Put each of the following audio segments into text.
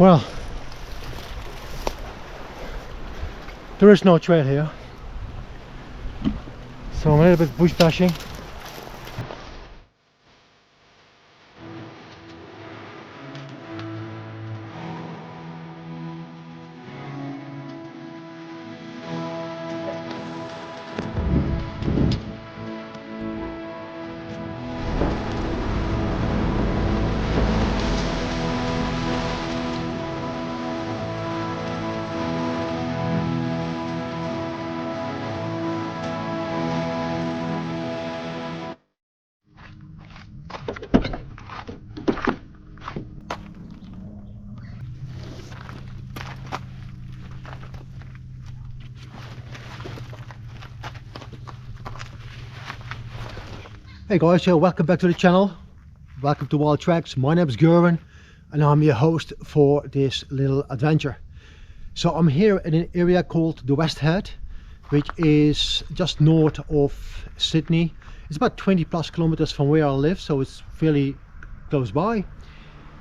Well, there is no trail here, so I'm a little bit bush bashing. Hey guys, welcome back to the channel. Welcome to Wild Tracks. My name is Gerwin and I'm your host for this little adventure. So I'm here in an area called the West Head, which is just north of Sydney. It's about 20 plus kilometers from where I live, so it's fairly close by.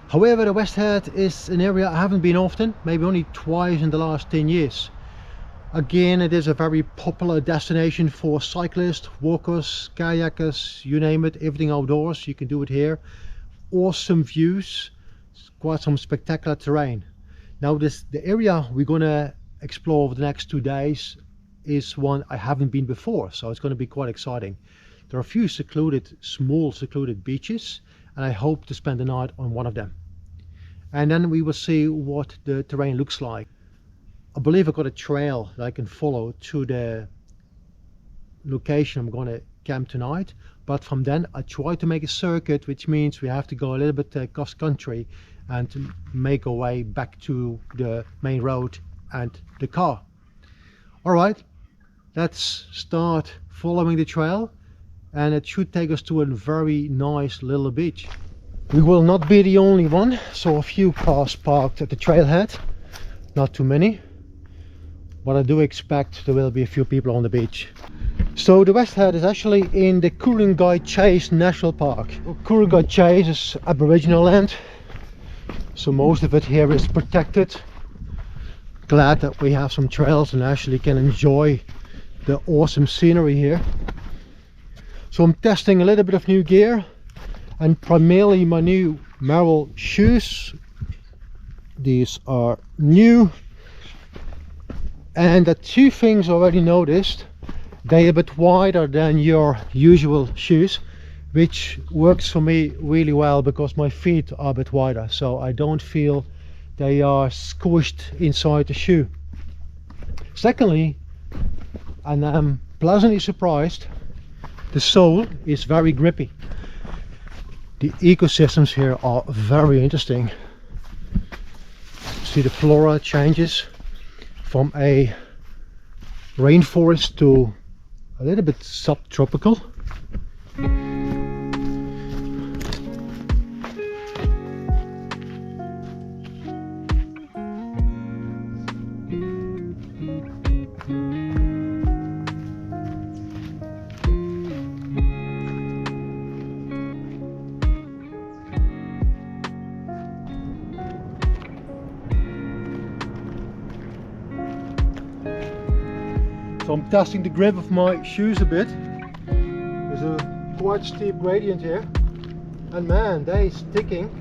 However, the West Head is an area I haven't been often, maybe only twice in the last 10 years. Again, it is a very popular destination for cyclists, walkers, kayakers, you name it, everything outdoors, you can do it here. Awesome views, quite some spectacular terrain. Now the area we're gonna explore over the next 2 days is one I haven't been before, so it's going to be quite exciting. There are a few small secluded beaches, and I hope to spend the night on one of them. And then we will see what the terrain looks like. I believe I've got a trail that I can follow to the location I'm going to camp tonight, but from then I try to make a circuit, which means we have to go a little bit cross country and to make our way back to the main road and the car. Alright, let's start following the trail, and it should take us to a very nice little beach. We will not be the only one, so a few cars parked at the trailhead, not too many. But I do expect there will be a few people on the beach. So the West Head is actually in the Ku-ring-gai Chase National Park. Well, Ku-ring-gai Chase is Aboriginal land, so most of it here is protected. Glad that we have some trails and actually can enjoy the awesome scenery here. So I'm testing a little bit of new gear, and primarily my new Merrell shoes. These are new. And the two things I already noticed, they're a bit wider than your usual shoes, which works for me really well because my feet are a bit wider, so I don't feel they are squished inside the shoe. Secondly, and I'm pleasantly surprised, the sole is very grippy. The ecosystems here are very interesting. See, the flora changes from a rainforest to a little bit subtropical. So I'm testing the grip of my shoes a bit. There's a quite steep gradient here, and man, they're sticking.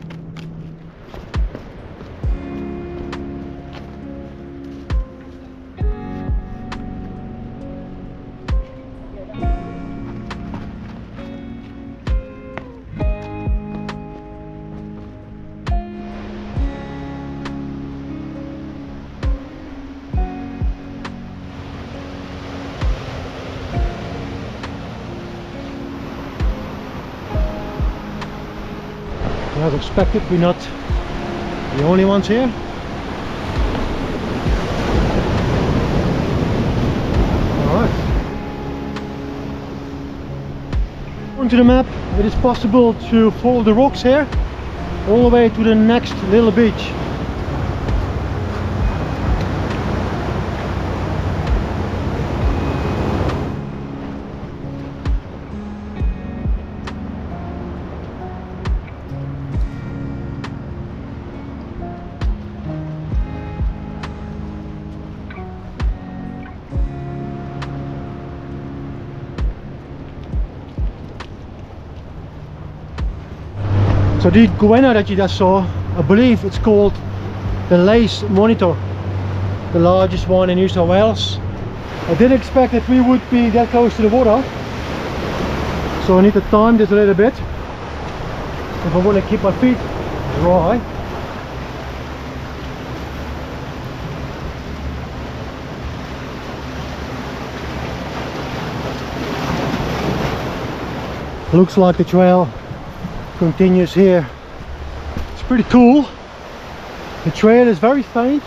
As expected, we're not the only ones here. Alright. Onto the map, it is possible to follow the rocks here all the way to the next little beach. So the goanna that you just saw, I believe it's called the lace monitor, the largest one in New South Wales. I didn't expect that we would be that close to the water, so I need to time this a little bit if I want to keep my feet dry. Looks like the trail continues here. It's pretty cool. The trail is very faint,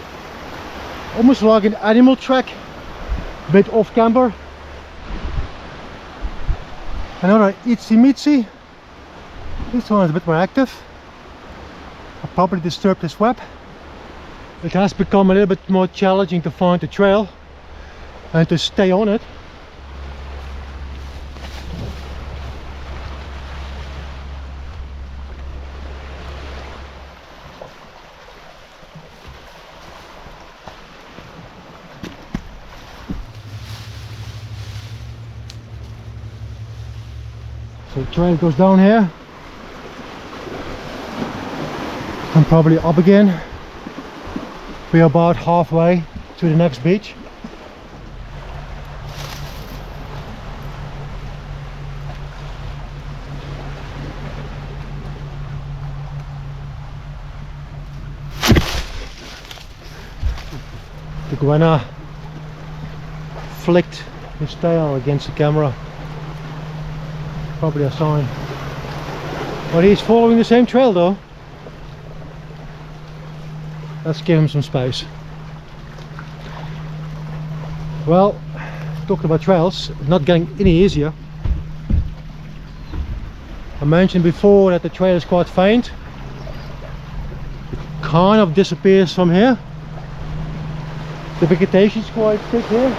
almost like an animal track, a bit off camber. Another itsy mitsy. This one is a bit more active. I probably disturbed this web. It has become a little bit more challenging to find the trail and to stay on it. So the trail goes down here and probably up again. We are about halfway to the next beach. The goanna flicked his tail against the camera. Probably a sign. But he's following the same trail though. Let's give him some space. Well, talking about trails, not getting any easier. I mentioned before that the trail is quite faint. It kind of disappears from here. The vegetation is quite thick here.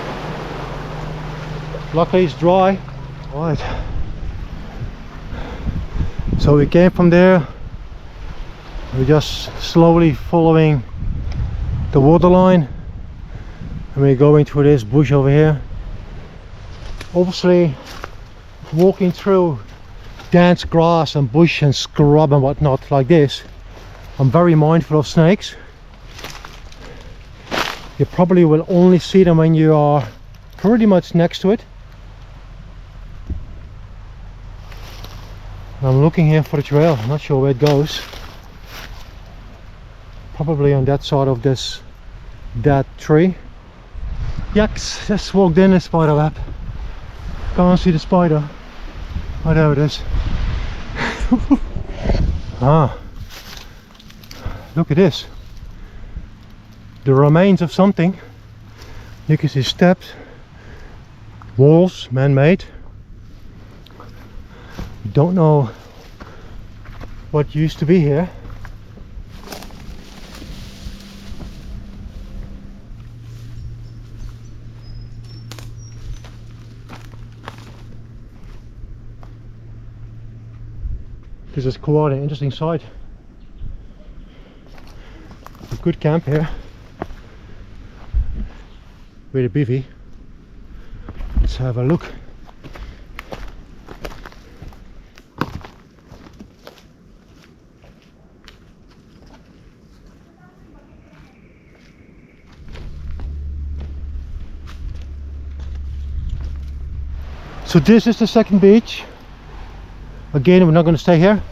Luckily it's dry. Right. So we came from there. We're just slowly following the waterline, and we're going through this bush over here. Obviously, walking through dense grass and bush and scrub and whatnot like this, I'm very mindful of snakes. You probably will only see them when you are pretty much next to it. I'm looking here for the trail. I'm not sure where it goes. Probably on that side of that tree. Yaks, just walked in a spider web. Can't see the spider. Oh, there it is. Ah, look at this. The remains of something. You can see steps, walls, man-made. Don't know what used to be here. This is quite an interesting site. A good camp here with a bivy. Let's have a look. So this is the second beach. Again, we're not going to stay here.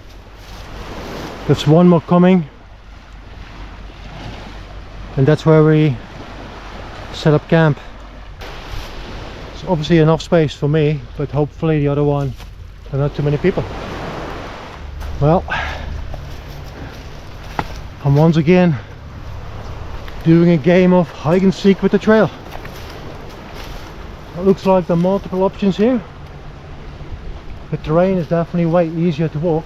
There's one more coming, and that's where we set up camp. It's obviously enough space for me, but hopefully the other one, there are not too many people. Well, I'm once again doing a game of hide and seek with the trail. It looks like there are multiple options here. The terrain is definitely way easier to walk.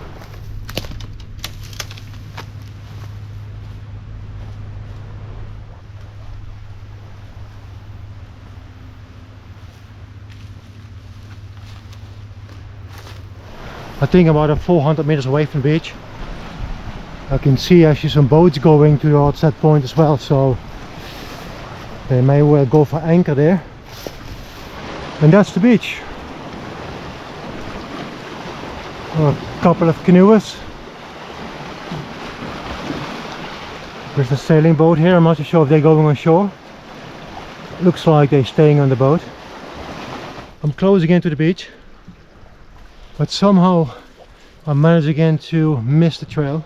I think about 400 meters away from the beach. I can see actually some boats going towards that point as well, so they may well go for anchor there. And that's the beach. A couple of canoers There's a sailing boat here. I'm not too sure if they're going on shore. Looks like they're staying on the boat. I'm close again to the beach, but somehow I managed again to miss the trail.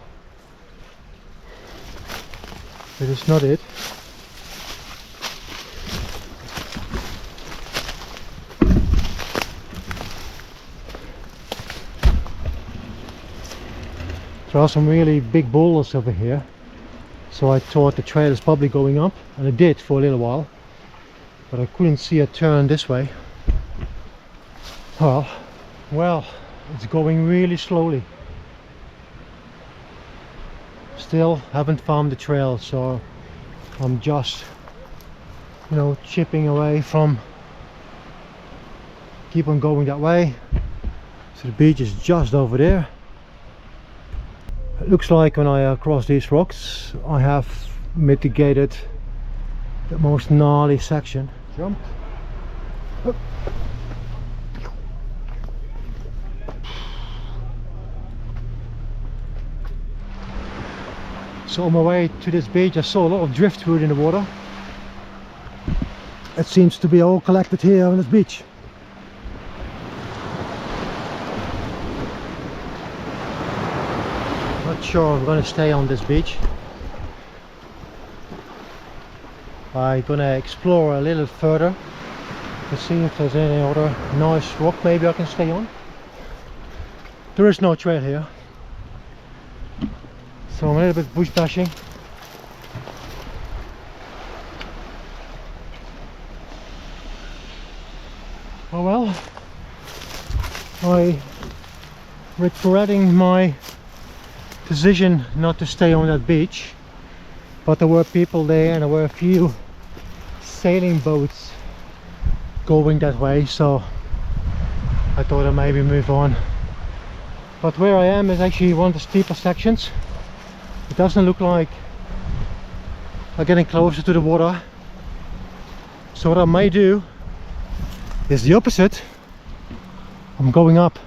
But it's not it. There are some really big boulders over here, so I thought the trail is probably going up, and it did for a little while, but I couldn't see a turn this way. Well, it's going really slowly. Still haven't found the trail, so I'm just, you know, chipping away from, keep on going that way. So the beach is just over there. It looks like when I cross these rocks I have mitigated the most gnarly section. Jump. Up. So on my way to this beach I saw a lot of driftwood in the water. It seems to be all collected here on this beach. Not sure I'm going to stay on this beach. I'm going to explore a little further to see if there's any other nice rock maybe I can stay on. There is no trail here, so I'm a little bit bush bashing. Oh well, I regretting my decision not to stay on that beach, but there were people there and there were a few sailing boats going that way, so I thought I'd maybe move on. But where I am is actually one of the steeper sections. It doesn't look like I'm getting closer to the water, so what I may do is the opposite. I'm going up.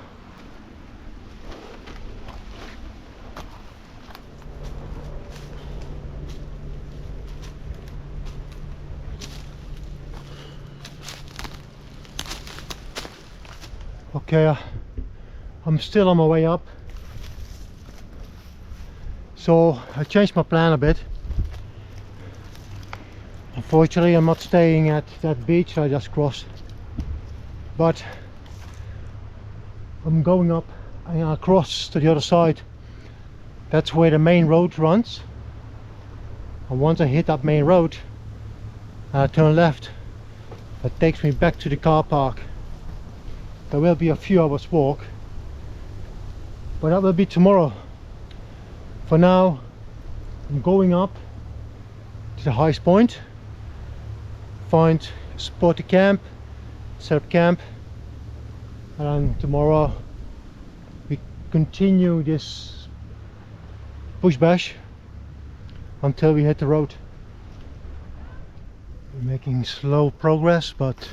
Okay, I'm still on my way up, so I changed my plan a bit. Unfortunately I'm not staying at that beach I just crossed, but I'm going up and across to the other side. That's where the main road runs, and once I hit that main road and I turn left, that takes me back to the car park. There will be a few hours walk, but that will be tomorrow. For now I'm going up to the highest point, find a spot to camp, set up camp, and then tomorrow we continue this bush bash until we hit the road. We're making slow progress, but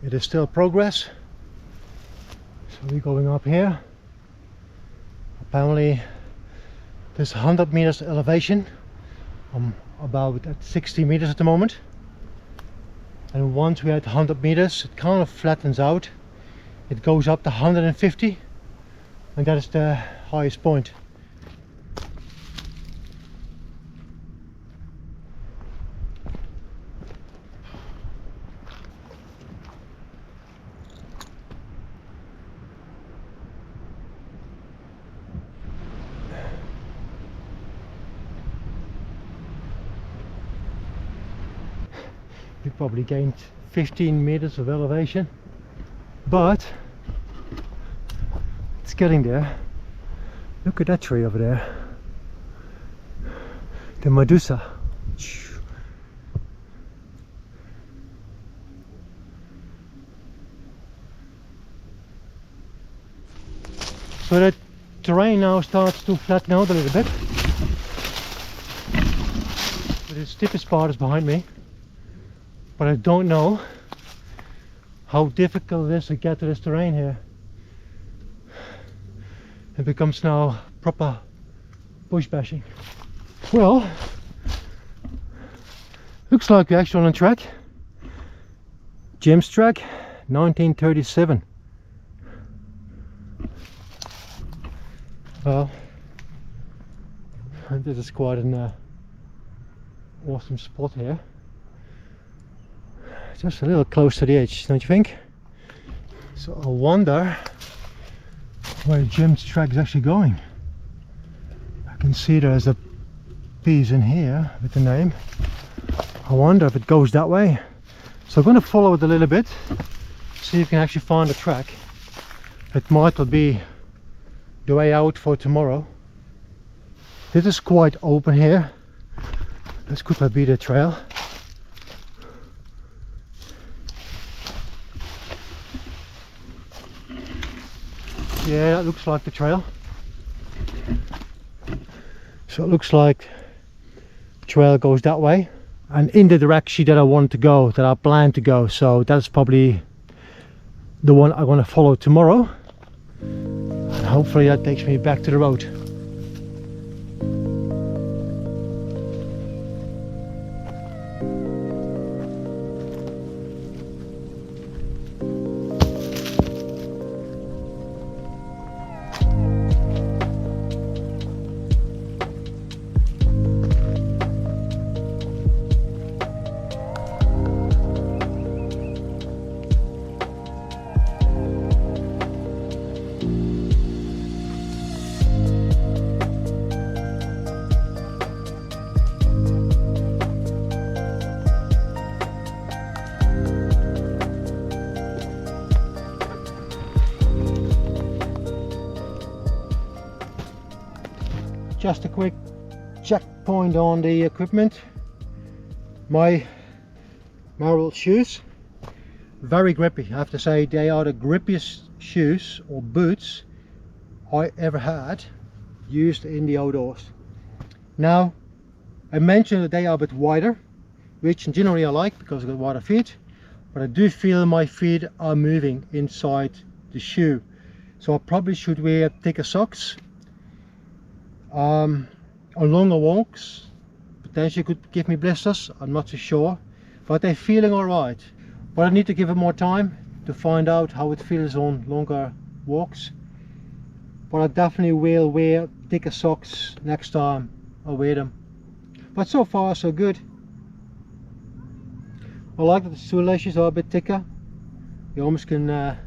it is still progress. So we're going up here. Apparently there's 100 meters elevation. I'm about at 60 meters at the moment, and once we're at 100 meters it kind of flattens out. It goes up to 150, and that is the highest point. We probably gained 15 meters of elevation, but it's getting there. Look at that tree over there, the Medusa. So the terrain now starts to flatten out a little bit. The steepest part is behind me, but I don't know how difficult it is to get to this terrain here. It becomes now proper bush bashing. Well, looks like we're actually on a track. Jim's track, 1937. Well, this is quite an awesome spot here. Just a little close to the edge, don't you think? So I wonder where Jim's track is actually going. I can see there's a piece in here with the name. I wonder if it goes that way. So I'm going to follow it a little bit, see if we can actually find the track. It might not be the way out for tomorrow. This is quite open here. This could not be the trail. Yeah, that looks like the trail. So it looks like the trail goes that way and in the direction that I want to go, that I plan to go. So that's probably the one I'm going to follow tomorrow, and hopefully that takes me back to the road. Just a quick checkpoint on the equipment. My Marvel shoes, very grippy. I have to say they are the grippiest shoes or boots I ever had used in the outdoors. Now, I mentioned that they are a bit wider, which generally I like because I've got wider feet, but I do feel my feet are moving inside the shoe. So I probably should wear thicker socks. On longer walks, potentially could give me blisters, I'm not too sure, but they're feeling alright. But I need to give it more time to find out how it feels on longer walks. But I definitely will wear thicker socks next time I wear them. But so far so good. I like that the shoelaces are a bit thicker. You almost can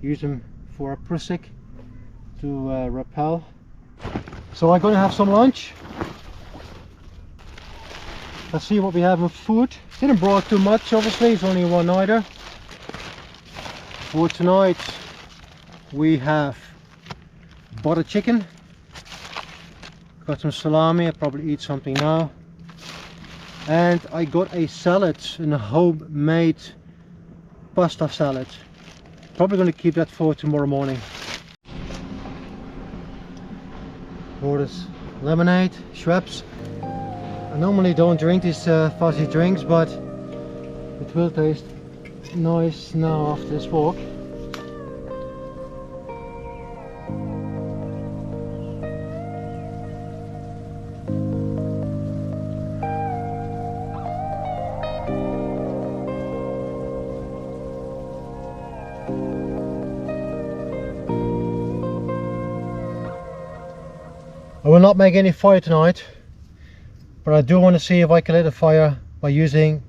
use them for a prusik to rappel. So I'm going to have some lunch. Let's see what we have with food. Didn't brought too much, obviously, it's only one nighter. For tonight we have butter chicken. Got some salami, I'll probably eat something now. And I got a salad, a homemade pasta salad. Probably going to keep that for tomorrow morning. Orders lemonade, Schweppes. I normally don't drink these fuzzy drinks, but it will taste nice now after this walk. I will not make any fire tonight, but I do want to see if I can light a fire by using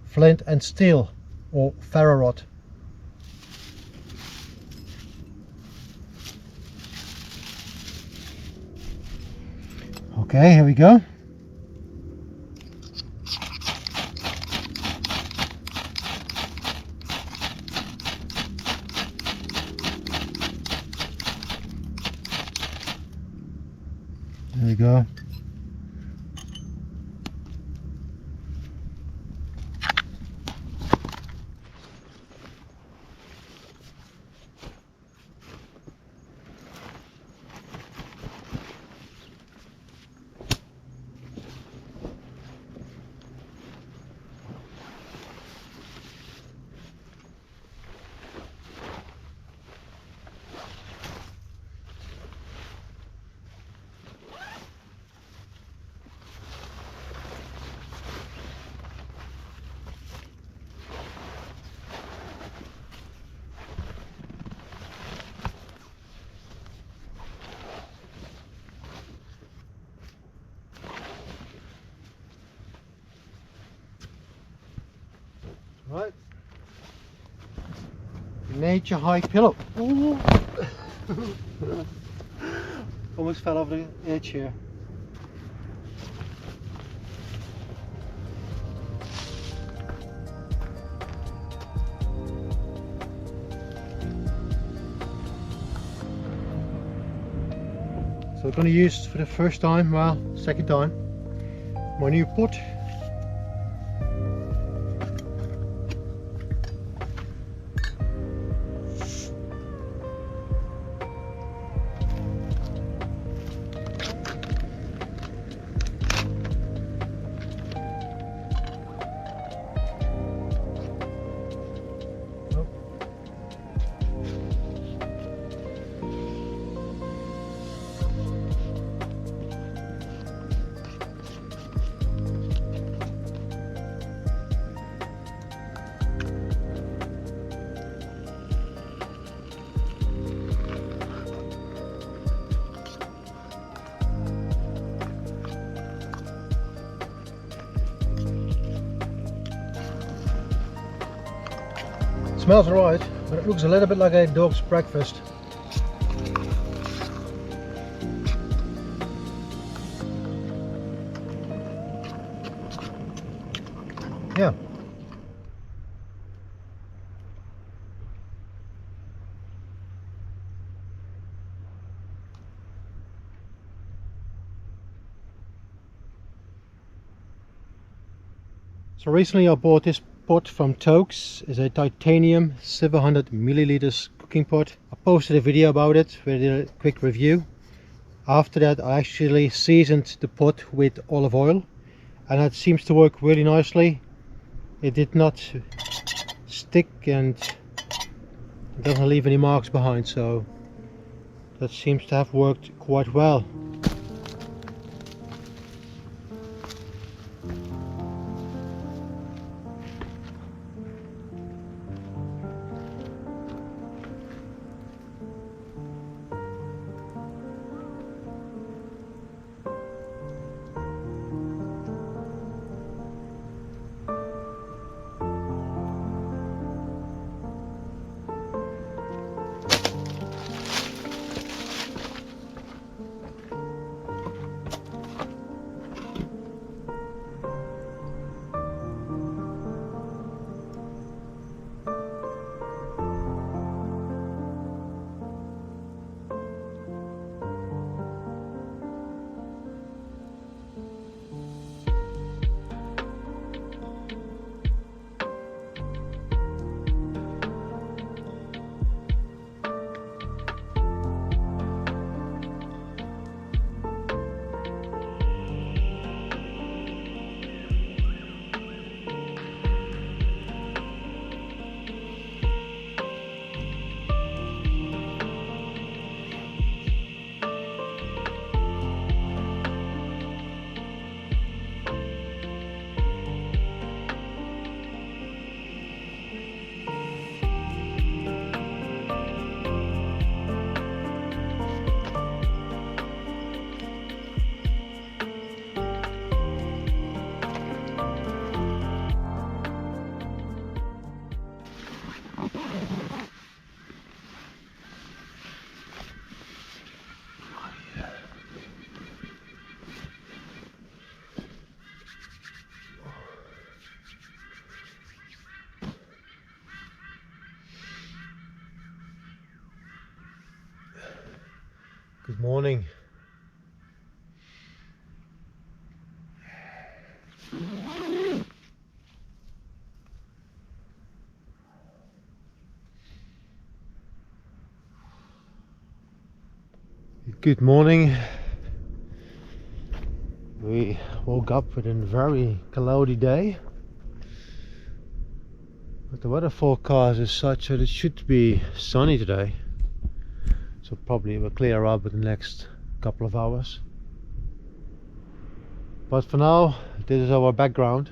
flint and steel or ferro rod. Okay, here we go. There we go. Right. Nature high pillow. Ooh. Almost fell over the edge here. So we're going to use for the first time, well, second time, my new pot. Smells alright, but it looks a little bit like a dog's breakfast. Yeah. So recently I bought this pot from Tokes. It's a titanium 700 milliliters cooking pot. I posted a video about it with a quick review. After that I actually seasoned the pot with olive oil and it seems to work really nicely. It did not stick and it doesn't leave any marks behind, so that seems to have worked quite well. Good morning. Good morning. We woke up with a very cloudy day, but the weather forecast is such that it should be sunny today, so probably it will clear up in the next couple of hours. But for now, this is our background.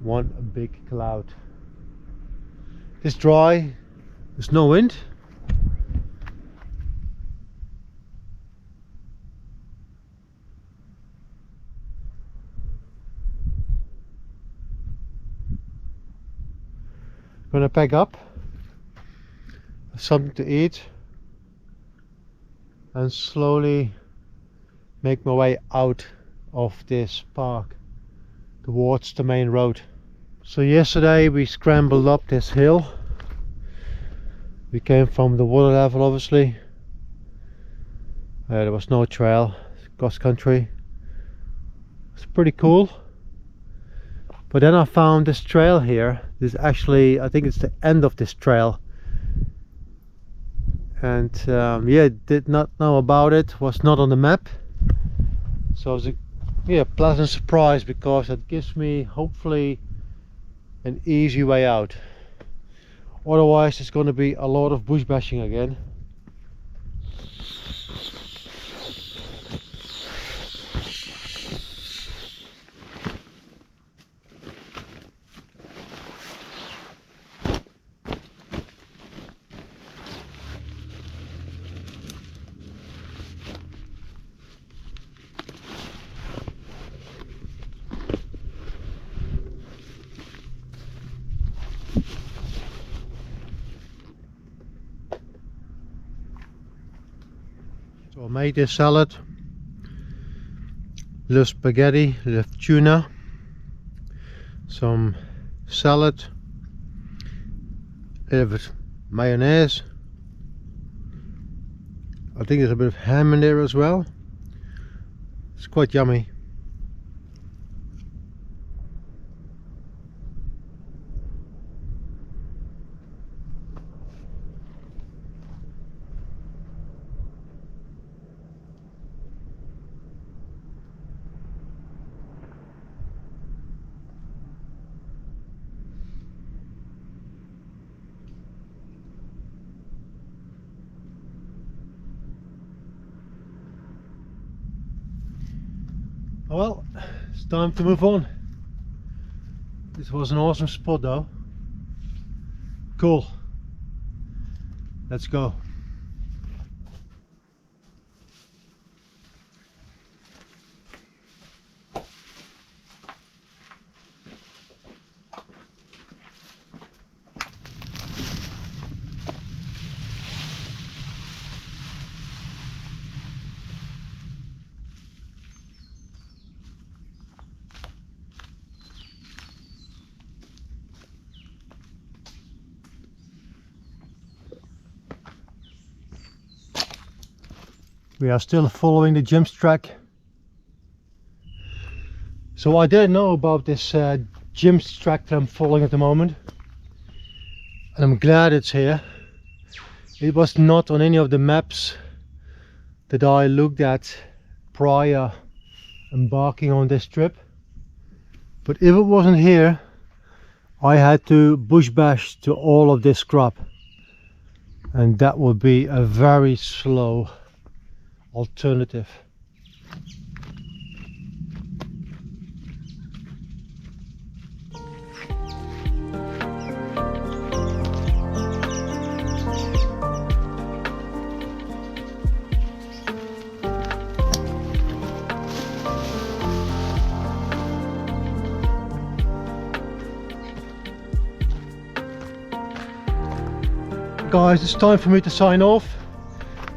One big cloud. It's dry, there's no wind. gonna pack up something to eat and slowly make my way out of this park towards the main road. So yesterday we scrambled up this hill. We came from the water level, obviously. There was no trail, cross country. It's pretty cool. But then I found this trail here. This actually, I think it's the end of this trail. And yeah, did not know about it, was not on the map. So it was a pleasant surprise, because it gives me hopefully an easy way out. Otherwise it's going to be a lot of bush bashing again. So I made this salad, little spaghetti, little tuna, some salad, a little bit mayonnaise. I think there's a bit of ham in there as well. It's quite yummy. Well, it's time to move on. This was an awesome spot though. Cool. Let's go. We are still following the Jim's track. So I didn't know about this Jim's track that I'm following at the moment, and I'm glad it's here. It was not on any of the maps that I looked at prior embarking on this trip, but if it wasn't here, I had to bush bash to all of this scrub, and that would be a very slow alternative. Guys, it's time for me to sign off.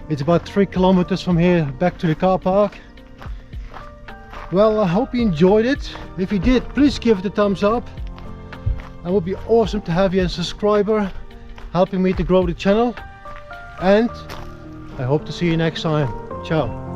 It's about 3 kilometers from here back to the car park. Well, I hope you enjoyed it. If you did, please give it a thumbs up. It would be awesome to have you as a subscriber, helping me to grow the channel. And I hope to see you next time. Ciao.